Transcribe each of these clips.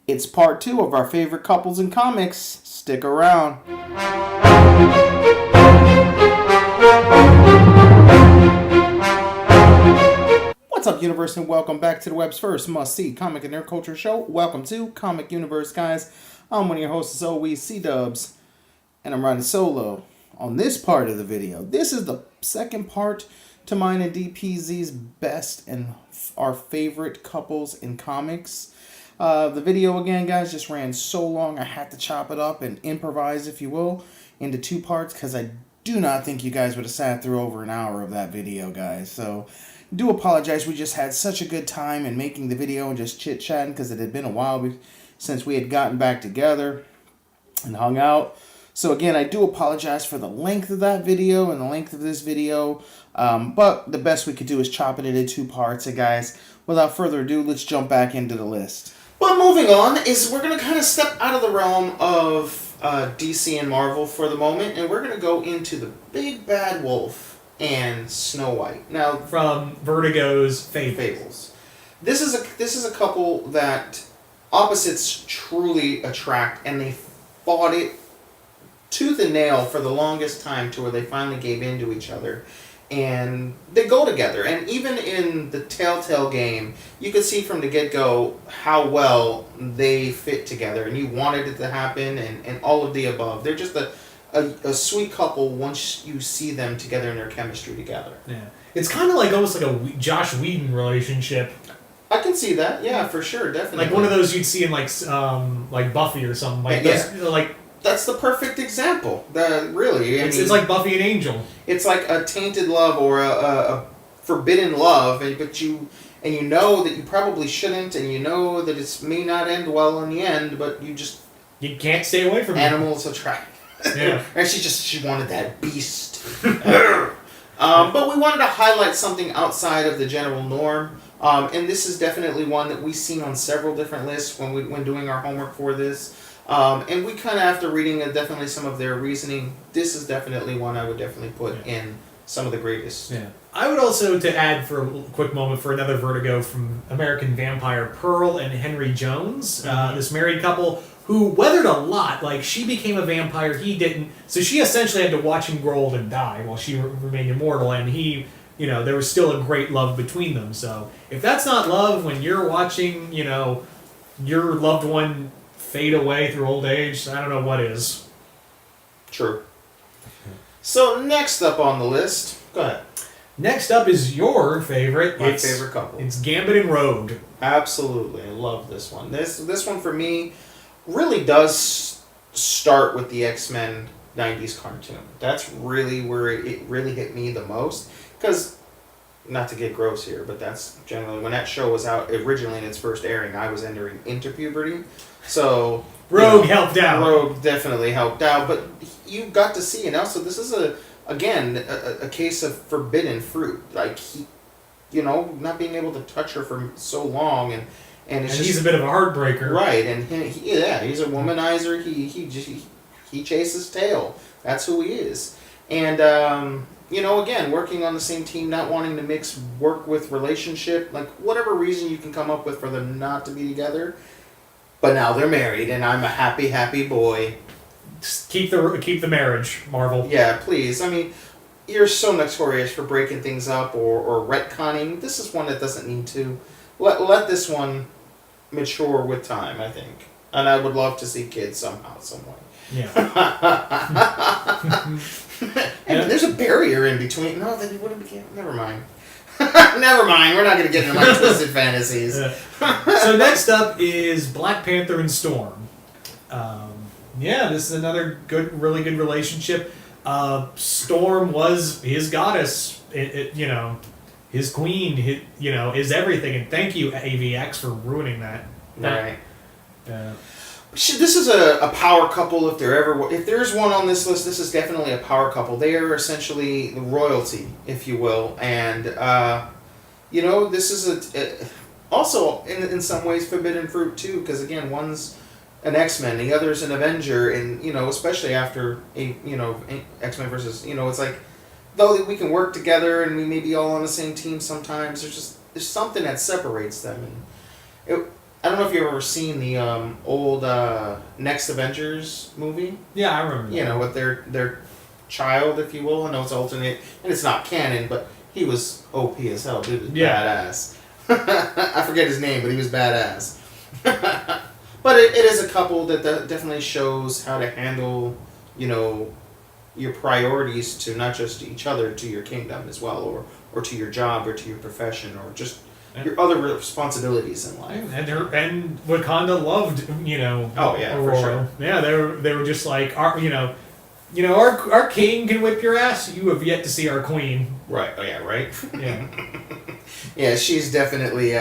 It's part 2 of our favorite couples in comics. Stick around. What's up, Universe, and welcome back to the web's first must-see comic and nerd culture show. Welcome to Comic Universe, guys. I'm one of your hosts, as always, C-Dubs, and I'm riding solo on this part of the video. This is the second part to mine and DPZ's best and our favorite couples in comics. The video, again, guys, just ran so long I had to chop it up and improvise, if you will, into 2 parts, because I do not think you guys would have sat through over an hour of that video, guys. So, do apologize. We just had such a good time in making the video and just chit-chatting, because it had been a while since we had gotten back together and hung out. So, again, I do apologize for the length of that video and the length of this video, but the best we could do is chop it into 2 parts. And, guys, without further ado, let's jump back into the list. But moving on is we're going to kind of step out of the realm of DC and Marvel for the moment, and we're going to go into the Big Bad Wolf and Snow White. Now, from Vertigo's Fables. This is a couple that opposites truly attract, and they fought it tooth and nail for the longest time to where they finally gave in to each other. And they go together. And even in the Telltale game, you could see from the get-go how well they fit together. And you wanted it to happen and all of the above. They're just a sweet couple once you see them together and their chemistry together. Yeah. It's kind of like almost like a Josh Whedon relationship. I can see that. Yeah, for sure. Definitely. Like one of those you'd see in like Buffy or something. Like yeah. Those, like... That's the perfect example. Really. It's like Buffy and Angel. It's like a tainted love or a forbidden love, but you know that you probably shouldn't, and you know that it may not end well in the end, but you can't stay away from animals attract. Yeah. And she wanted that beast. But we wanted to highlight something outside of the general norm. And this is definitely one that we've seen on several different lists when doing our homework for this. And we kind of, after reading definitely some of their reasoning, this is definitely one I would definitely put in some of the greatest. Yeah. I would also, to add for a quick moment, for another Vertigo from American Vampire, Pearl and Henry Jones, this married couple who weathered a lot. Like, she became a vampire, he didn't. So she essentially had to watch him grow old and die while she remained immortal, and he, there was still a great love between them. So if that's not love when you're watching, your loved one fade away through old age, I don't know what is. True. So next up on the list, go ahead. Next up is your favorite. My favorite couple. It's Gambit and Rogue. Absolutely, I love this one. This one for me really does start with the X-Men 90s cartoon. That's really where it really hit me the most, because, not to get gross here, but that's generally when that show was out originally in its first airing, I was entering into puberty. So Rogue helped out. Rogue definitely helped out, but you got to see, so this is a case of forbidden fruit. Like he, not being able to touch her for so long, and it's just, he's a bit of a heartbreaker, right? And he's a womanizer. He chases tail. That's who he is. And again, working on the same team, not wanting to mix work with relationship, like whatever reason you can come up with for them not to be together. But now they're married, and I'm a happy, happy boy. Just keep the marriage, Marvel. Yeah, please. I mean, you're so notorious for breaking things up or retconning. This is one that doesn't need to. Let this one mature with time, I think. And I would love to see kids somehow, some way. Yeah. And there's a barrier in between. No, then it wouldn't be. Never mind. Never mind. We're not going to get into my twisted fantasies. So next up is Black Panther and Storm. This is another really good relationship. Storm was his goddess. His queen. Is everything. And thank you, AVX, for ruining that. Right. This is a power couple. If there's one on this list, this is definitely a power couple. They are essentially the royalty, if you will, and this is also in some ways forbidden fruit too, because again, one's an X-Men, the other's an Avenger, and especially after X-Men versus it's like, though we can work together and we may be all on the same team sometimes, there's something that separates them, and I don't know if you've ever seen the old Next Avengers movie. Yeah, I remember that. You know, with their child, if you will. I know it's alternate, and it's not canon, but he was OP as hell. Dude was badass. I forget his name, but he was badass. But it is a couple that definitely shows how to handle, you know, your priorities to not just each other, to your kingdom as well, or to your job, or to your profession, or just your other responsibilities in life. And Wakanda loved, you know. Oh yeah, Aurora. for sure. Yeah, they were just like, our king can whip your ass. You have yet to see our queen. Right. Oh yeah. Right. Yeah. Yeah, she's definitely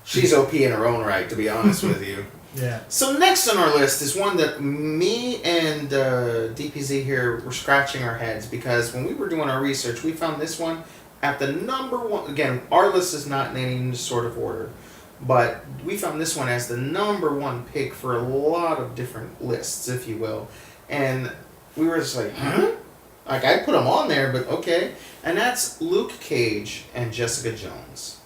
she's OP in her own right, to be honest with you. Yeah. So next on our list is one that me and DPZ here were scratching our heads, because when we were doing our research, we found this one at the number one. Again, our list is not in any sort of order, but we found this one as the number one pick for a lot of different lists, if you will. And we were just like, huh? Like, I put them on there, but okay. And that's Luke Cage and Jessica Jones.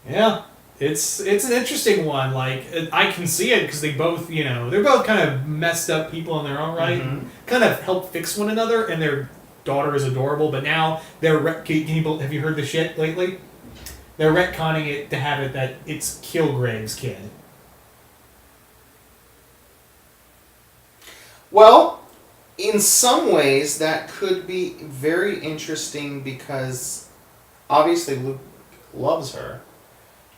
Yeah. It's an interesting one. Like, I can see it because they both, you know, they're both kind of messed up people in their own right. Mm-hmm. Kind of help fix one another, and their daughter is adorable. But now they're have you heard the shit lately? They're retconning it to have it that it's Kilgrave's kid. Well, in some ways that could be very interesting, because obviously Luke loves her.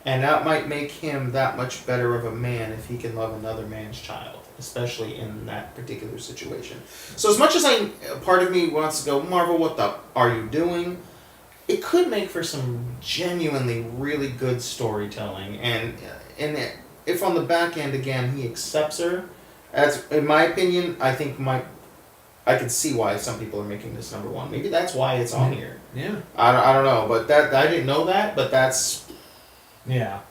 And that might make him that much better of a man if he can love another man's child, especially in that particular situation. So as much as part of me wants to go, Marvel, what the are you doing? It could make for some genuinely really good storytelling. And if on the back end, again, he accepts her, as in my opinion, I think I could see why some people are making this number one. Maybe that's why it's on here. Yeah. I don't know, but I didn't know that, but that's... Yeah.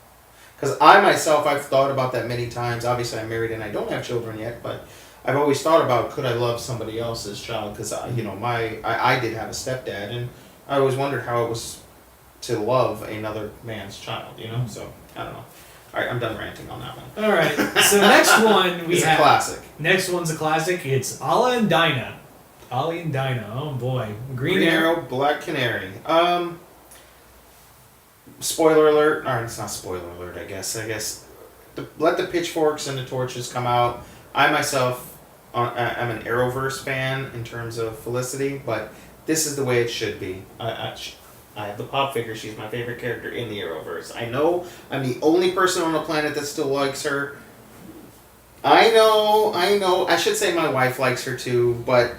Because I've thought about that many times. Obviously, I'm married and I don't have children yet, but I've always thought about, could I love somebody else's child? Because, you know, I did have a stepdad, and I always wondered how it was to love another man's child, you know? So, I don't know. All right, I'm done ranting on that one. All right. So next one we It's have... a classic. Next one's a classic. It's Alla and Dinah. Ollie and Dinah. Oh, boy. Green Arrow, Black Canary. Spoiler alert. Or it's not spoiler alert, I guess. Let the pitchforks and the torches come out. I myself, I'm an Arrowverse fan in terms of Felicity, but this is the way it should be. I have the pop figure. She's my favorite character in the Arrowverse. I know I'm the only person on the planet that still likes her. I know. I should say my wife likes her too, but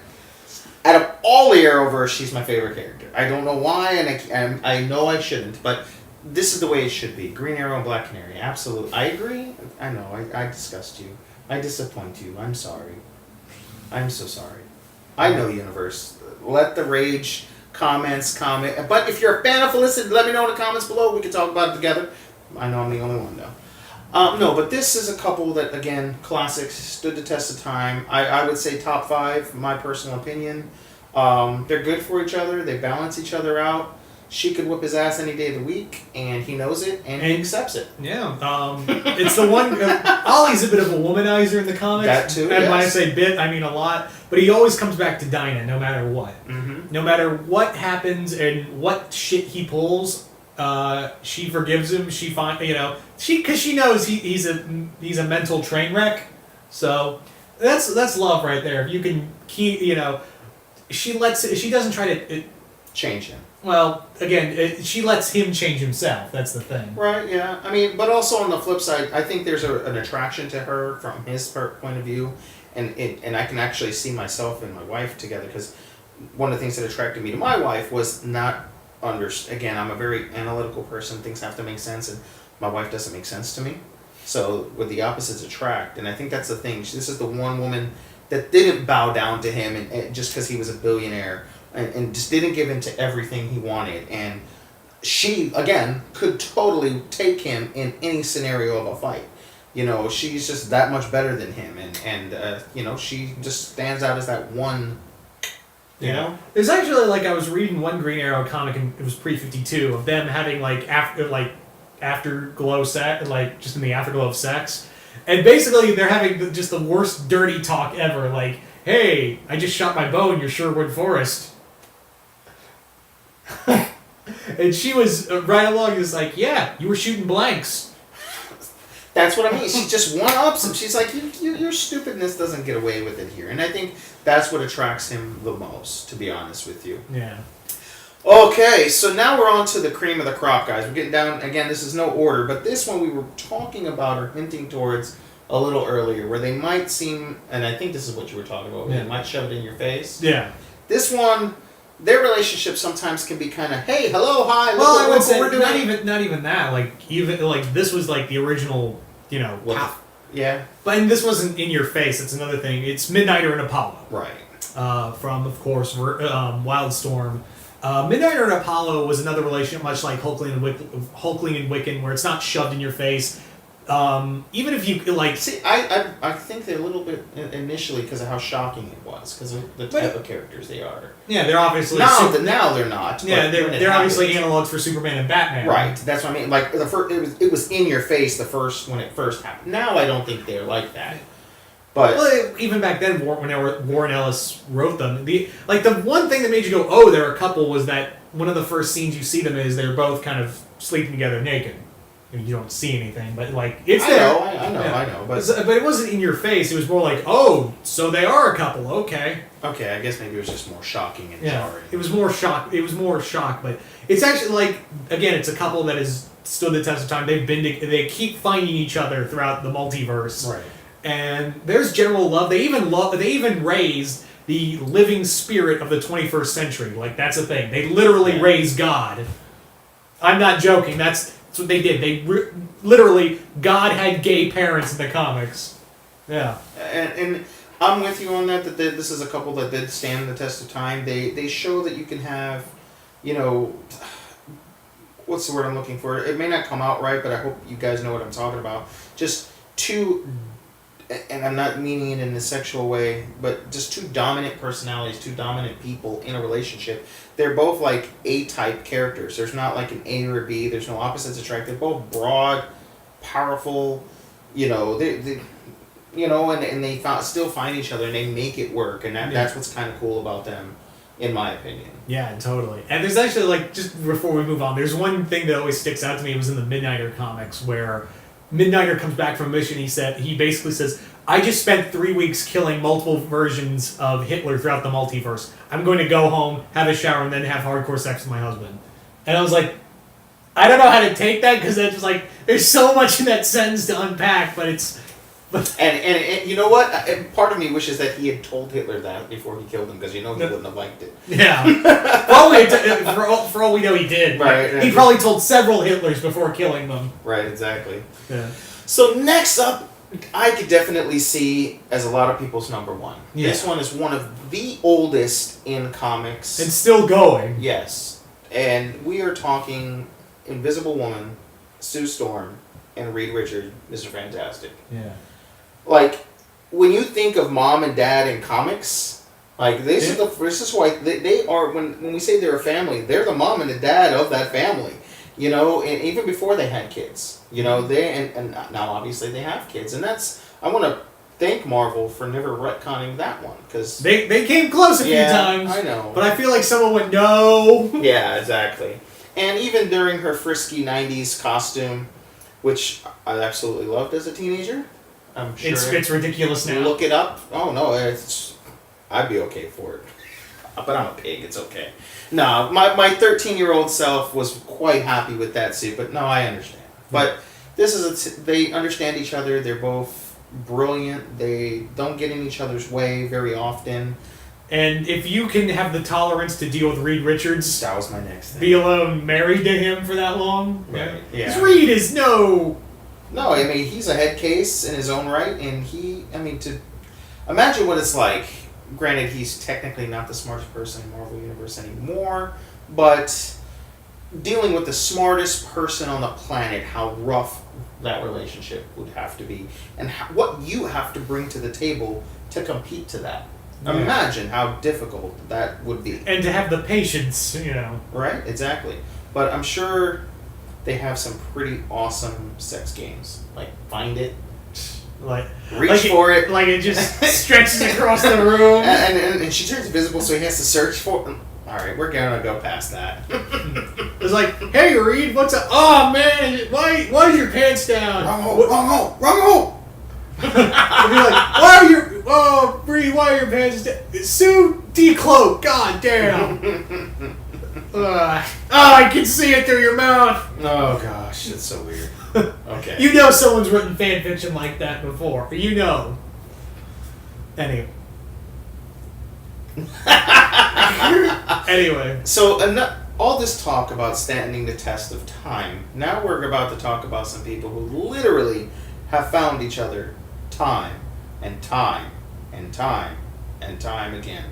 out of all the Arrowverse, she's my favorite character. I don't know why, and I know I shouldn't, but this is the way it should be. Green Arrow and Black Canary. Absolutely. I agree. I know. I disgust you. I disappoint you. I'm sorry. I'm so sorry. I know, Universe. Let the rage comment. But if you're a fan of Felicity, let me know in the comments below. We can talk about it together. I know I'm the only one, though. No, but this is a couple that, again, classics, stood the test of time. I would say top 5, my personal opinion. They're good for each other. They balance each other out. She could whip his ass any day of the week, and he knows it, and he accepts it. Yeah. It's the one... Ollie's a bit of a womanizer in the comics. That too, And yes. when I say bit, I mean a lot. But he always comes back to Dinah, no matter what. Mm-hmm. No matter what happens and what shit he pulls, she forgives him. She because she knows he's a mental train wreck. So that's love right there. If you can keep, she doesn't try to Change him. Well, again, she lets him change himself. That's the thing. Right, yeah. I mean, but also on the flip side, I think there's an attraction to her from his point of view, and I can actually see myself and my wife together, because one of the things that attracted me to my wife was not again, I'm a very analytical person. Things have to make sense, and my wife doesn't make sense to me. So, with the opposites attract, and I think that's the thing. This is the one woman that didn't bow down to him and just because he was a billionaire. And just didn't give in to everything he wanted. And she, again, could totally take him in any scenario of a fight. She's just that much better than him. And she just stands out as that one, you know? There's actually, I was reading one Green Arrow comic, and it was pre-52, of them having, after afterglow sex, like just in the afterglow of sex, and basically they're having just the worst dirty talk ever. Like, hey, I just shot my bow in your Sherwood Forest. And she was right along, was like, yeah, you were shooting blanks. That's what I mean. She just one-ups him. She's like, your stupidness doesn't get away with it here. And I think that's what attracts him the most, to be honest with you. Yeah. Okay, so now we're on to the cream of the crop, guys. We're getting down, again, this is no order, but this one we were talking about or hinting towards a little earlier, where they might seem, and I think this is what you were talking about, where they might shove it in your face. Yeah. This one, their relationship sometimes can be kind of, hey, hello, hi, well, I would look say what we're doing. not even that. Like, even like this was like the original, you know. Yeah. But this wasn't in your face. It's another thing. It's Midnighter and Apollo. Right. From, of course, Wildstorm. Midnighter and Apollo was another relationship, much like Hulkling and Wiccan, where it's not shoved in your face. Even if you like, see, I think they're a little bit initially because of how shocking it was, because of the type of characters they are. Yeah, they're obviously now they're not. Yeah, they're obviously analogs for Superman and Batman. Right, that's what I mean. Like the first, it was in your face when it first happened. Now I don't think they're like that. But well, even back then, when Warren Ellis wrote them, the one thing that made you go, "Oh, they're a couple," was that one of the first scenes you see them is they're both kind of sleeping together naked. I mean, you don't see anything, but like it's there. I know, but it wasn't in your face. It was more like, "Oh, so they are a couple." Okay. Okay, I guess maybe it was just more shocking and jarring. It was more shock. It was more shock, but it's actually like, again, it's a couple that has stood the test of time. They keep finding each other throughout the multiverse. Right. And there's general love. They even raised the living spirit of the 21st century. Like, that's a thing. They literally raised God. I'm not joking. That's what they did. They literally, God had gay parents in the comics. Yeah. And I'm with you on that. That this is a couple that did stand the test of time. They show that you can have, you know, what's the word I'm looking for? It may not come out right, but I hope you guys know what I'm talking about. Just two. And I'm not meaning it in a sexual way, but just two dominant personalities, two dominant people in a relationship. They're both like A-type characters. There's not like an A or a B. There's no opposites attract. They're both broad, powerful. You know, they you know, and they still find each other and they make it work. And that's what's kind of cool about them, in my opinion. Yeah, totally. And there's actually, like, just before we move on, there's one thing that always sticks out to me. It was in the Midnighter comics where Midnighter comes back from a mission. He basically says, I just spent 3 weeks killing multiple versions of Hitler throughout the multiverse. I'm going to go home, have a shower, and then have hardcore sex with my husband. And I was like, I don't know how to take that, because that's just like, there's so much in that sentence to unpack, but it's... And you know what? Part of me wishes that he had told Hitler that before he killed him, because you know he wouldn't have liked it. Yeah. For all we know, he did. Right. He probably told several Hitlers before killing them. Right, exactly. Yeah. So next up, I could definitely see as a lot of people's number one. Yeah. This one is one of the oldest in comics. And still going. Yes. And we are talking Invisible Woman, Sue Storm, and Reed Richards, Mr. Fantastic. Yeah. Like, when you think of mom and dad in comics, like this is why they are, when we say they're a family, they're the mom and the dad of that family. You know, and even before they had kids, you know, and now obviously they have kids, and I want to thank Marvel for never retconning that one, because they came close a few times. I know, but I feel like someone went no. Yeah, exactly. And even during her frisky '90s costume, which I absolutely loved as a teenager, I'm sure it's ridiculous now. Look it up. Oh no, I'd be okay for it. But I'm a pig, it's okay. No, my 13-year-old self was quite happy with that suit, but no, I understand. But this is they understand each other, they're both brilliant, they don't get in each other's way very often. And if you can have the tolerance to deal with Reed Richards... That was my next thing. Be alone married to him for that long? Right, yeah. Because Reed is no... No, I mean, he's a head case in his own right, and to imagine what it's like. Granted, he's technically not the smartest person in Marvel Universe anymore, but dealing with the smartest person on the planet, how rough that relationship would have to be, and what you have to bring to the table to compete to that. Yeah. Imagine how difficult that would be. And to have the patience, you know. Right, exactly. But I'm sure they have some pretty awesome sex games. Like, find it. Like Reach for it. Like it just stretches across the room. And she turns invisible, so he has to search for it. Alright, we're gonna go past that. It's like, hey Reed, what's up? Oh man, why's your pants down? Wrong hole! Be like, Reed, why are your pants down? Sue, decloak, god damn. I can see it through your mouth. Oh gosh, it's so weird. Okay. You know someone's written fan fiction like that before. You know. Anyway. So all this talk about standing the test of time. Now we're about to talk about some people who literally have found each other time and time and time and time again.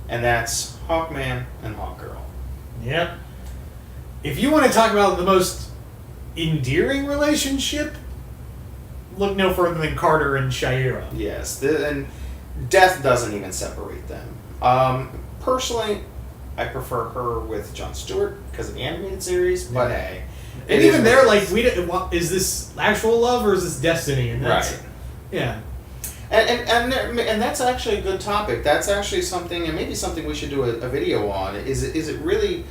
And that's Hawkman and Hawkgirl. Yep. If you want to talk about the most endearing relationship, look no further than Carter and Shira. Yes, and death doesn't even separate them. Personally, I prefer her with Jon Stewart because of the animated series, but hey. And even there, like, is this actual love or is this destiny? And that's, right. Yeah. And that's actually a good topic. That's actually something, and maybe something we should do a video on. Is it really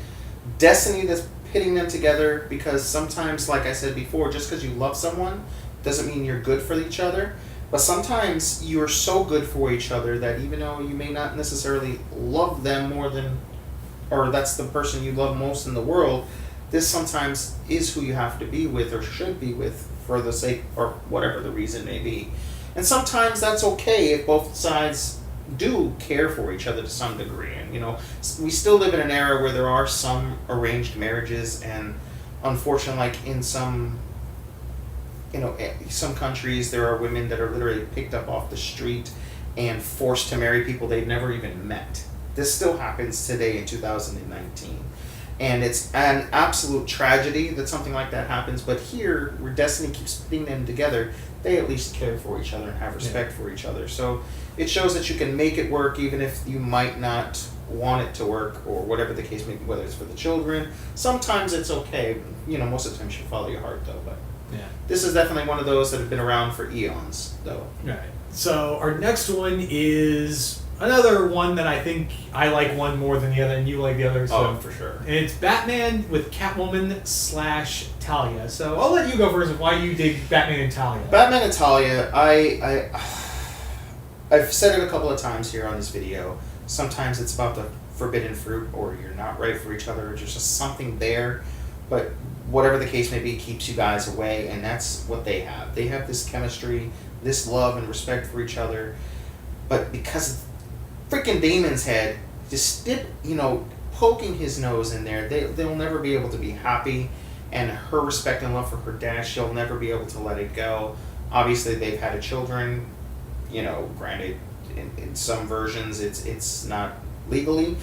destiny that's pitting them together? Because sometimes, like I said before, just because you love someone doesn't mean you're good for each other. But sometimes you're so good for each other that even though you may not necessarily love them more than, or that's the person you love most in the world, this sometimes is who you have to be with or should be with for the sake or whatever the reason may be. And sometimes that's okay if both sides do care for each other to some degree. And, we still live in an era where there are some arranged marriages, and unfortunately, like in some countries, there are women that are literally picked up off the street and forced to marry people they've never even met. This still happens today in 2019. And it's an absolute tragedy that something like that happens. But here, where destiny keeps putting them together, they at least care for each other and have respect for each other. So it shows that you can make it work even if you might not want it to work, or whatever the case may be, whether it's for the children. Sometimes it's okay. Most of the time you should follow your heart, though. But yeah, this is definitely one of those that have been around for eons, though. Right. So our next one is another one that I think I like one more than the other, and you like the other. So. Oh, for sure. And it's Batman with Catwoman / Talia. So I'll let you go first. Why you dig Batman and Talia? Batman and Talia, I've said it a couple of times here on this video. Sometimes it's about the forbidden fruit, or you're not right for each other, or there's just something there. But whatever the case may be, keeps you guys away, and that's what they have. They have this chemistry, this love and respect for each other. But because freaking Damon's head just poking his nose in there, they'll never be able to be happy. And her respect and love for her dad, she'll never be able to let it go. Obviously, they've had a children. Granted, in some versions, it's not legally.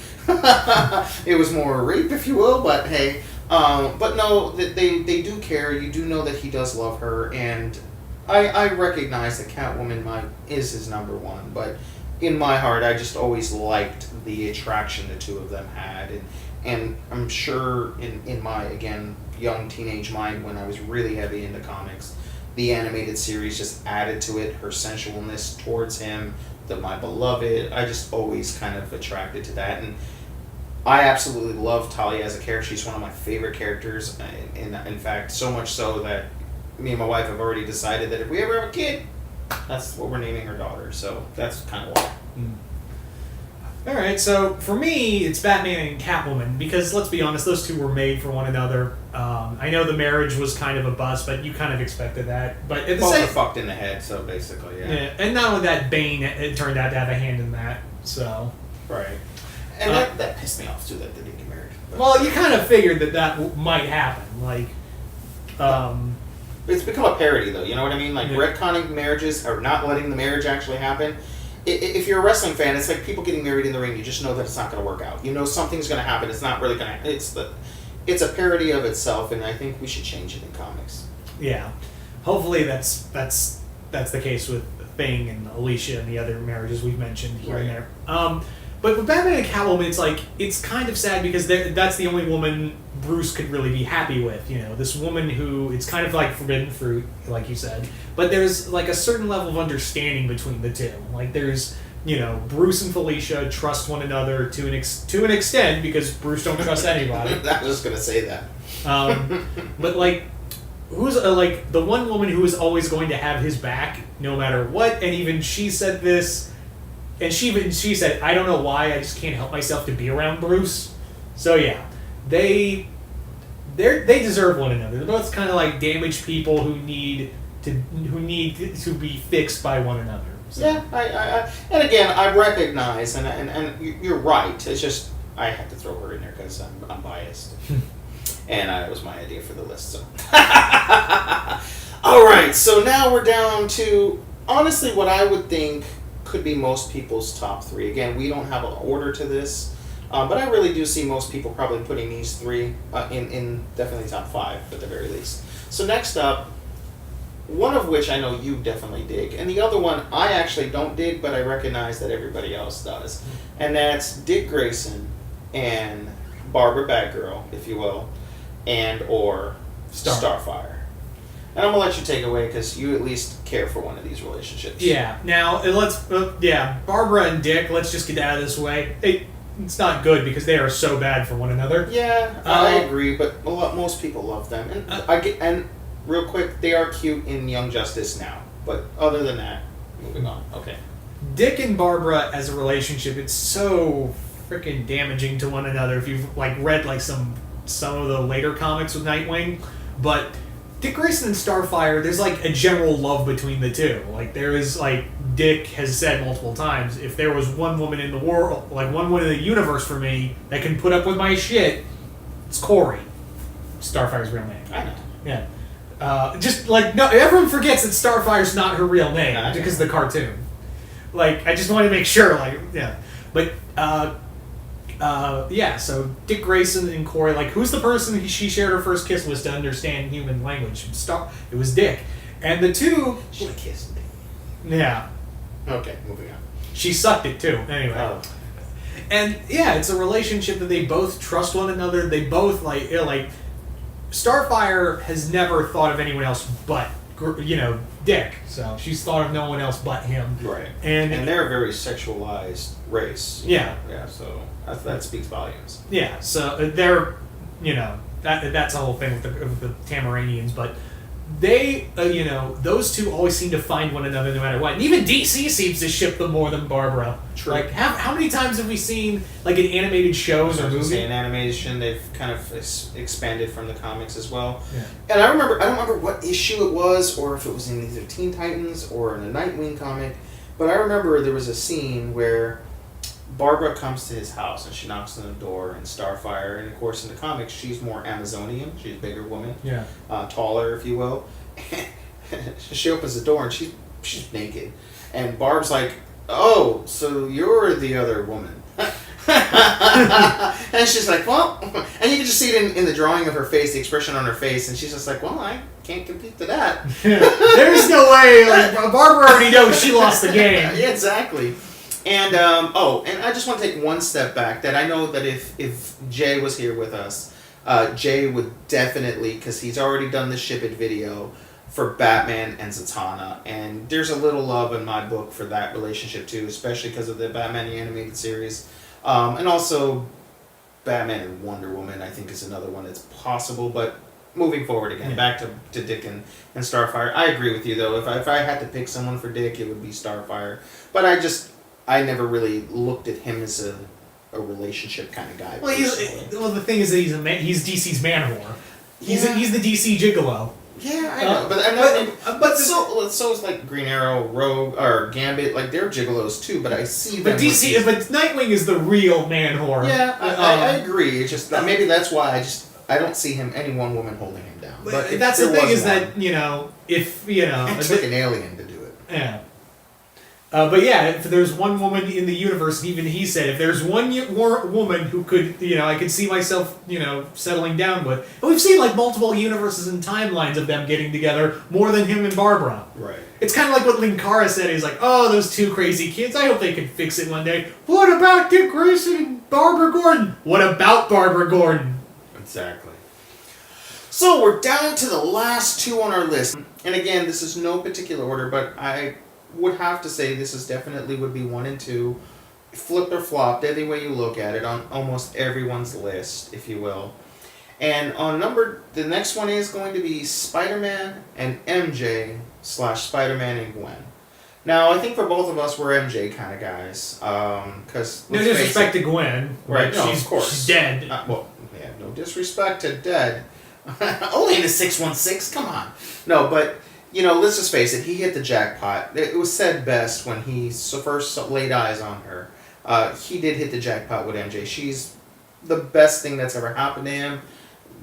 It was more rape, if you will. But hey, but no, they do care. You do know that he does love her, and I recognize that Catwoman is his number one, but in my heart, I just always liked the attraction the two of them had, and I'm sure in my, again, young teenage mind, when I was really heavy into comics, the animated series just added to it, her sensualness towards him, my beloved. I just always kind of attracted to that, and I absolutely love Talia as a character. She's one of my favorite characters, in fact, so much so that me and my wife have already decided that if we ever have a kid, that's what we're naming her daughter. So that's kind of why. Alright, so for me, it's Batman and Catwoman, because let's be honest, those two were made for one another. I know the marriage was kind of a bust, but you kind of expected that. But at the Both same, are fucked in the head, so basically, yeah. And not only that, Bane it turned out to have a hand in that. So right, and that pissed me off too, that they didn't get married. But, well, you kind of figured that might happen, like. It's become a parody, though. You know what I mean? Like retconning marriages or not letting the marriage actually happen. If you're a wrestling fan, it's like people getting married in the ring. You just know that it's not going to work out. You know something's going to happen. It's not really going to. It's a parody of itself, and I think we should change it in comics. Yeah, hopefully that's the case with Thing and Alicia and the other marriages we've mentioned here and there. But But with Batman and Catwoman, it's kind of sad because that's the only woman Bruce could really be happy with. You know, this woman who it's kind of like forbidden fruit, like you said. But there's like a certain level of understanding between the two. Like there's, you know, Bruce and Felicia trust one another to an extent because Bruce don't trust anybody. I was just gonna say that. But like, who's like the one woman who is always going to have his back no matter what, and even she said this, and she said, I don't know why, I just can't help myself to be around Bruce. So yeah, they deserve one another. They're both kind of like damaged people who need to be fixed by one another. So. Yeah, I and again, I recognize, and you're right. It's just I had to throw her in there because I'm biased, and it was my idea for the list. So, all right. So now we're down to honestly what I would think could be most people's top three. Again, we don't have an order to this, but I really do see most people probably putting these three in definitely top five at the very least. So next up. One of which I know you definitely dig, and the other one I actually don't dig, but I recognize that everybody else does. And that's Dick Grayson and Barbara Batgirl, if you will, and or Starfire. And I'm going to let you take away because you at least care for one of these relationships. Yeah. Now, Barbara and Dick, let's just get out of this way. It's not good because they are so bad for one another. Yeah, I agree, but most people love them. And real quick, they are cute in Young Justice now. But other than that, moving on. Okay. Dick and Barbara as a relationship, it's so freaking damaging to one another if you've like read like some of the later comics with Nightwing. But Dick Grayson and Starfire, there's like a general love between the two. Like there is like Dick has said multiple times, if there was one woman in the world, like one woman in the universe for me that can put up with my shit, it's Corey. Starfire's real name. I know. Yeah. Just like no, everyone forgets that Starfire's not her real name because of the cartoon. Like I just wanted to make sure, like yeah, but yeah. So Dick Grayson and Corey, like who's the person she shared her first kiss with to understand human language? It was Dick, and the two. She kissed me. Yeah. Okay, moving on. She sucked it too. Anyway. Oh. And yeah, it's a relationship that they both trust one another. They both like Starfire has never thought of anyone else but, Dick. So she's thought of no one else but him. Right. And they're a very sexualized race. Yeah. Yeah, so that speaks volumes. Yeah, so they're, that's the whole thing with the Tamaranians. But they, those two always seem to find one another no matter what. And even DC seems to ship them more than Barbara. True. Like, how many times have we seen, like, in animated shows or movies? In animation, they've kind of expanded from the comics as well. Yeah. And I don't remember what issue it was, or if it was in either Teen Titans or in a Nightwing comic, but I remember there was a scene where Barbara comes to his house and she knocks on the door, and Starfire, and of course in the comics she's more Amazonian, she's a bigger woman, taller if you will. She opens the door and she's naked, and Barb's like, "Oh, so you're the other woman." And she's like, "Well," and you can just see it in the drawing of her face, the expression on her face, and she's just like, "Well, I can't compete to that." There's no way. Like, Barbara already knows she lost the game. Yeah, exactly. And and I just want to take one step back. That I know that if Jay was here with us, Jay would definitely, because he's already done the Ship It video for Batman and Zatanna, and there's a little love in my book for that relationship too, especially because of the Batman the Animated Series, and also Batman and Wonder Woman. I think is another one that's possible, but. Moving forward again, back to Dick and Starfire. I agree with you though. If I had to pick someone for Dick, it would be Starfire. But I never really looked at him as a relationship kind of guy. Well, the thing is that he's DC's man whore. He's the DC gigolo. Yeah, I know, but so is like Green Arrow, Rogue, or Gambit. Like they're gigolos too. But I see them. But DC, but Nightwing is the real man whore. Yeah, I agree. It's just maybe that's why I don't see any one woman holding him down. But that's the thing is that if it took an alien to do it. Yeah. But yeah, if there's one woman in the universe, even he said, if there's one woman who could, I could see myself, settling down with. And we've seen like multiple universes and timelines of them getting together more than him and Barbara. Right. It's kind of like what Linkara said. He's like, oh, those two crazy kids. I hope they can fix it one day. What about Dick Grayson and Barbara Gordon? What about Barbara Gordon? Exactly. So we're down to the last two on our list. And again, this is no particular order, but I would have to say this is definitely would be 1 and 2. Flip or flop, any way you look at it, on almost everyone's list, if you will. And the next one is going to be Spider-Man and MJ / Spider-Man and Gwen. Now, I think for both of us, we're MJ kind of guys. Cause no disrespect to Gwen. Right, no, of course. She's dead. No disrespect to dead. Only in a 616, come on. No, but, let's just face it, he hit the jackpot. It was said best when he first laid eyes on her. He did hit the jackpot with MJ. She's the best thing that's ever happened to him.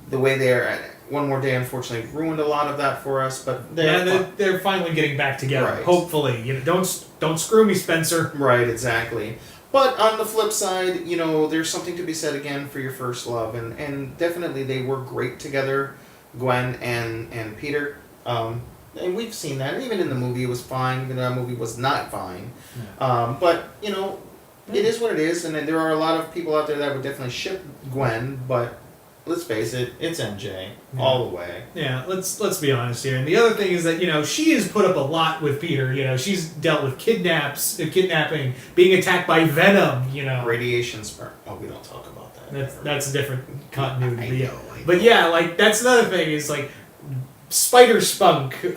The way they're... One More Day, unfortunately, ruined a lot of that for us, but they're finally getting back together. Right. Hopefully, don't screw me, Spencer. Right, exactly. But on the flip side, there's something to be said again for your first love, and definitely they were great together, Gwen and Peter. And we've seen that. Even in the movie, it was fine. Even though that movie was not fine. Yeah. But it is what it is, and there are a lot of people out there that would definitely ship Gwen, but. Let's face it, it's MJ all the way. Yeah, let's be honest here. And the other thing is that, she has put up a lot with Peter. She's dealt with kidnapping, being attacked by Venom, Radiation sperm. Oh, we don't talk about that. That's a different continuity. I know. But yeah, like, that's another thing is, like, Spider Spunk. That's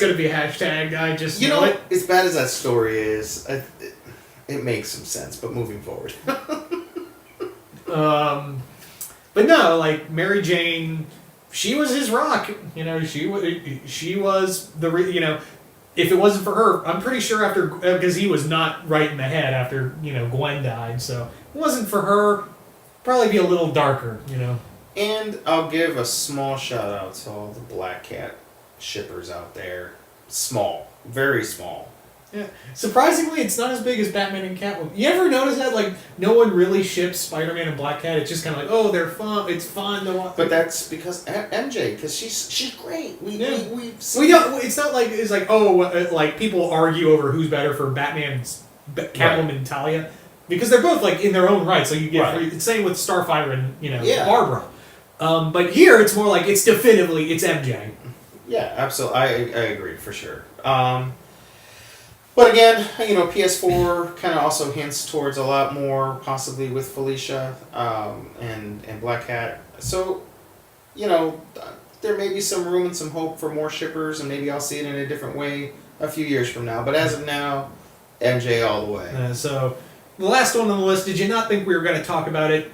going to be a hashtag. I just know it. As bad as that story is... It makes some sense, but moving forward. But no, like Mary Jane, she was his rock. She was the if it wasn't for her, I'm pretty sure after because he was not right in the head after Gwen died, so if it wasn't for her, probably be a little darker. And I'll give a small shout out to all the Black Cat shippers out there. Small, very small. Yeah. Surprisingly, it's not as big as Batman and Catwoman. You ever notice that? Like, no one really ships Spider-Man and Black Cat. It's just kind of like, oh, they're fun. It's fun to watch. But that's because MJ, because she's great. We don't. It's not like it's like like people argue over who's better for Batman's Catwoman and Talia, because they're both like in their own right. So you get it's same with Starfire and Barbara. But here it's more like it's definitively it's MJ. Yeah, absolutely. I agree for sure. But again, PS4 kind of also hints towards a lot more, possibly with Felicia and Black Cat. So, there may be some room and some hope for more shippers, and maybe I'll see it in a different way a few years from now. But as of now, MJ all the way. So, the last one on the list, did you not think we were going to talk about it?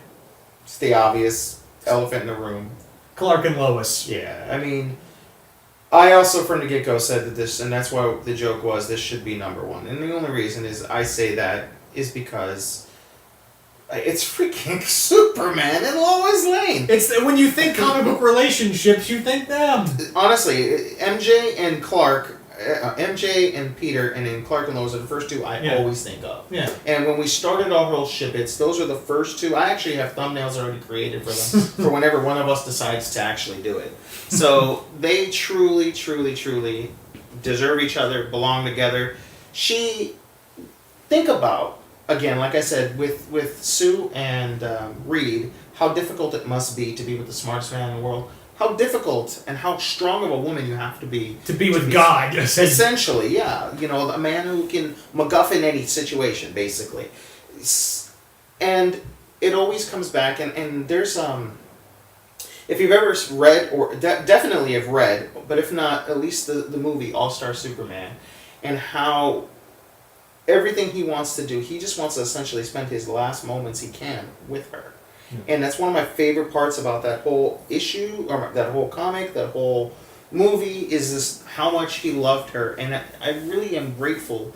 It's the obvious elephant in the room. Clark and Lois. Yeah, I mean... I also, from the get-go, said that this, and that's why the joke was, this should be number one. And the only reason is I say that is because it's freaking Superman and Lois Lane. It's when you think comic book relationships, you think them. Honestly, MJ and Clark, MJ and Peter, and then Clark and Lois are the first two I always think of. Yeah. And when we started our whole ship-its, those are the first two. I actually have thumbnails already created for them for whenever one of us decides to actually do it. So they truly, truly, truly deserve each other, belong together. Think about, again, like I said, with Sue and Reed, how difficult it must be to be with the smartest man in the world. How difficult and how strong of a woman you have to be. To be with God. Essentially, yeah. A man who can MacGuffin any situation, basically. And it always comes back, and there's... If you've ever read, or definitely have read, but if not, at least the movie All-Star Superman, and how everything he wants to do, he just wants to essentially spend his last moments he can with her. And that's one of my favorite parts about that whole issue, or that whole comic, that whole movie, is this how much he loved her. And I really am grateful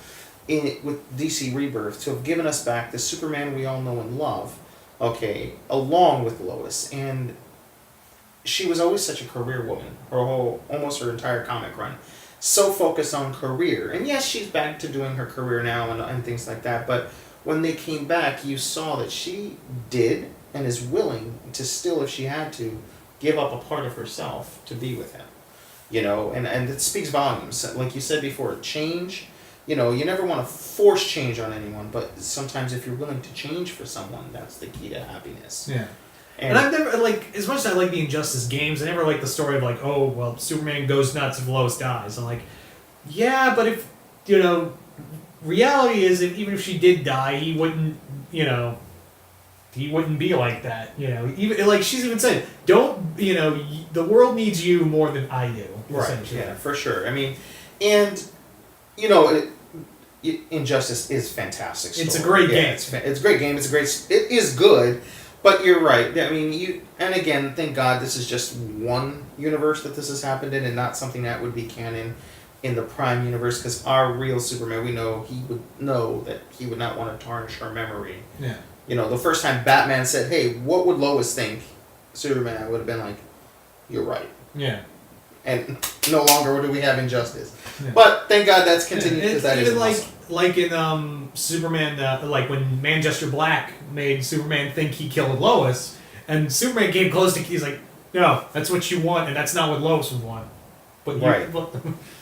with DC Rebirth to have given us back the Superman we all know and love, along with Lois. And she was always such a career woman, almost her entire comic run, so focused on career. And yes, she's back to doing her career now and things like that. But when they came back, you saw that she did and is willing to still, if she had to, give up a part of herself to be with him. You know, and it speaks volumes. Like you said before, change, you know, you never want to force change on anyone, but sometimes if you're willing to change for someone, that's the key to happiness. Yeah. And I've never, like, as much as I like the Injustice games, I never like the story of, like, oh, well, Superman goes nuts if Lois dies. I'm like, yeah, but if, you know, reality is that even if she did die, he wouldn't, you know, he wouldn't be like that, you know. Even, like, she's even said, don't, you know, the world needs you more than I do. Right, yeah, for sure. I mean, and, you know, Injustice is fantastic story. It's a great game. It's a great game. It is good. But you're right. I mean, and again, thank God this is just one universe that this has happened in, and not something that would be canon in the Prime universe. Because our real Superman, we know he would know that he would not want to tarnish her memory. Yeah. You know, the first time Batman said, "Hey, what would Lois think?" Superman would have been like, "You're right." Yeah. And no longer do we have Injustice. Yeah. But thank God that's continued because that is even awesome. like in Superman, like when Manchester Black made Superman think he killed Lois, and Superman came close to, he's like, no, that's what you want, and that's not what Lois would want. But right.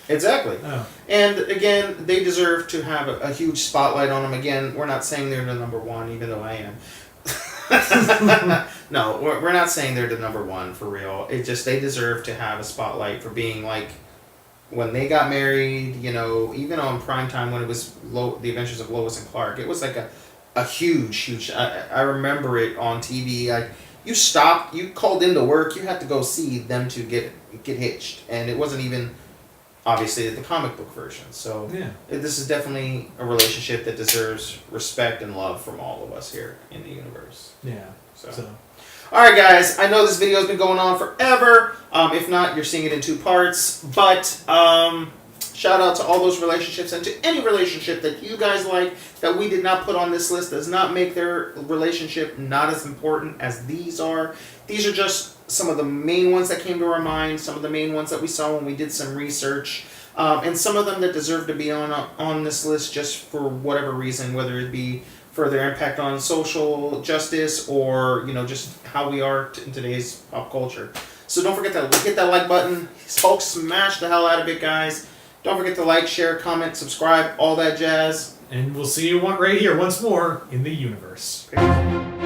Exactly. Oh. And again, they deserve to have a huge spotlight on them. Again, we're not saying they're the number one, even though I am. No, we're not saying they're the number one for real. It's just they deserve to have a spotlight for being like, when they got married, you know, even on primetime when it was The Adventures of Lois and Clark, it was like a huge. I remember it on TV. You called into work, you had to go see them to get hitched, and it wasn't even obviously the comic book version. So yeah. This is definitely a relationship that deserves respect and love from all of us here in the universe. Yeah. So. Alright guys, I know this video has been going on forever. If not, you're seeing it in 2 parts. But shout out to all those relationships, and to any relationship that you guys like that we did not put on this list. Does not make their relationship not as important as these are. These are just some of the main ones that came to our mind, some of the main ones that we saw when we did some research. And some of them that deserve to be on this list just for whatever reason, whether it be for their impact on social justice or, you know, just how we are in today's pop culture. So don't forget to hit that like button. Folks, smash the hell out of it, guys. Don't forget to like, share, comment, subscribe, all that jazz. And we'll see you right here once more in the universe. Okay.